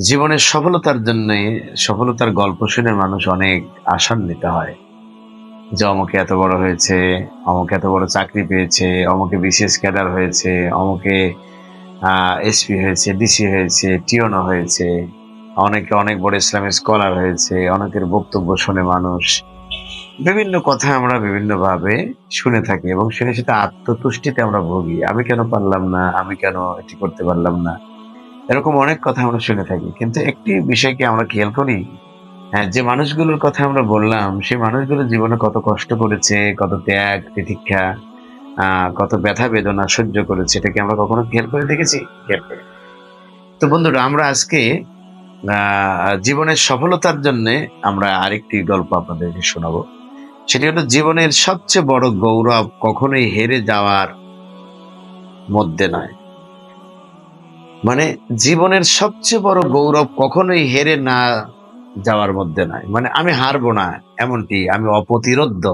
জীবনের সফলতার জন্য সফলতার গল্প শুনে মানুষ অনেক আশান্বিত হয় যে অমুকে এত বড় হয়েছে, অমুকে এত বড় চাকরি পেয়েছে, অমুকে বিসিএস ক্যাডার হয়েছে, অমুকে এসপি হয়েছে, ডিসি হয়েছে, টিওনো হয়েছে, অনেকে অনেক বড় ইসলামিক স্কলার হয়েছে। অনেকের বক্তব্য শুনে মানুষ বিভিন্ন কথা আমরা বিভিন্ন ভাবে শুনে থাকি এবং শুনে সেটা আত্মতুষ্টিতে আমরা ভুগি। আমি কেন পারলাম না, আমি কেন এটি করতে পারলাম না, এরকম অনেক কথা আমরা শুনে থাকি। কিন্তু একটি বিষয়কে আমরা খেয়াল করি, হ্যাঁ, যে মানুষগুলোর কথা আমরা বললাম, সেই মানুষগুলো জীবনে কত কষ্ট করেছে, কত ত্যাগ তিতিক্ষা, কত ব্যথা বেদনা সহ্য করেছে, এটা কি আমরা কখনো খেয়াল করে দেখেছি? খেয়াল করি। তো বন্ধুরা, আমরা আজকে জীবনের সফলতার জন্য আমরা আরেকটি গল্প আপনাদেরকে শোনাবো। সেটি হলো, জীবনের সবচেয়ে বড় গৌরব কখনোই হেরে যাওয়ার মধ্যে নয়। মানে জীবনের সবচেয়ে বড় গৌরব কখনোই হেরে না যাওয়ার মধ্যে নয়। মানে আমি হারবো না এমনটি, আমি অপ্রতিরোধ্য,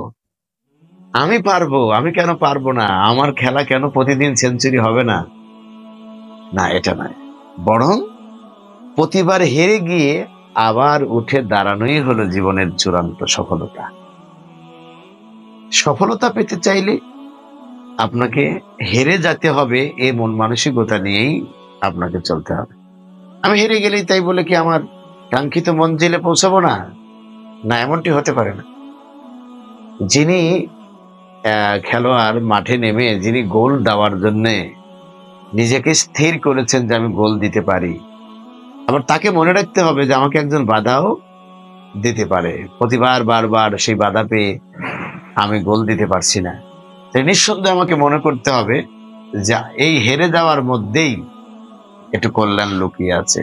আমি পারবো, আমি কেন পারবো না, আমার খেলা কেন প্রতিদিন সেঞ্চুরি হবে না, না এটা নয়। বরং প্রতিবার হেরে গিয়ে আবার উঠে দাঁড়ানোই হলো জীবনের চূড়ান্ত সফলতা। সফলতা পেতে চাইলে আপনাকে হেরে যেতে হবে, এই মন মানসিকতা নিয়েই আপনাকে চলতে হবে। আমি হেরে গেলেই তাই বলে কি আমার কাঙ্ক্ষিত মঞ্জিলে পৌঁছাবো না? না, এমনটি হতে পারে না। যিনি খেলোয়াড় মাঠে নেমে যিনি গোল দেওয়ার জন্য নিজেকে স্থির করেছেন যে আমি গোল দিতে পারি, আবার তাকে মনে রাখতে হবে যে আমাকে একজন বাধাও দিতে পারে। প্রতিবার বারবার সেই বাধা পেয়ে আমি গোল দিতে পারছি না, তাই নিঃসন্দেহে আমাকে মনে করতে হবে যে এই হেরে যাওয়ার মধ্যেই একটু কল্যাণ লুকিয়ে আছে।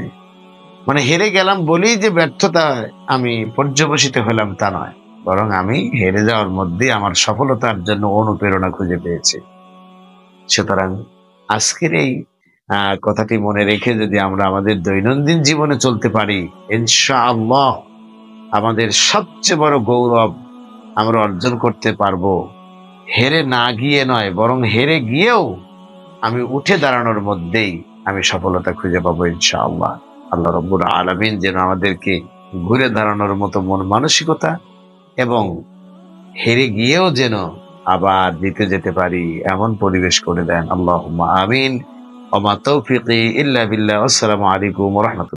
মানে হেরে গেলাম বলেই যে ব্যর্থতা আমি পর্যবসিত হলাম তা নয়, বরং আমি হেরে যাওয়ার মধ্যে আমার সফলতার জন্য অনুপ্রেরণা খুঁজে পেয়েছি। সুতরাং আজকের এই কথাটি মনে রেখে যদি আমরা আমাদের দৈনন্দিন জীবনে চলতে পারি, ইনশাআল্লাহ আমাদের সবচেয়ে বড় গৌরব আমরা অর্জন করতে পারবো। হেরে না গিয়ে নয়, বরং হেরে গিয়েও আমি উঠে দাঁড়ানোর মধ্যেই আমি সফলতা খুঁজে পাবো ইনশাআল্লাহ। আল্লাহ রাব্বুল আলামিন যেন আমাদেরকে ঘুরে দাঁড়ানোর মতো মন মানসিকতা এবং হেরে গিয়েও যেন আবার জিতে যেতে পারি এমন পরিবেশ করে দেন। আল্লাহুম্মা আমিন। ওয়া মা তৌফিকি ইল্লা বিল্লাহ। আসসালামু আলাইকুম ওয়া রাহমাতুল্লাহ।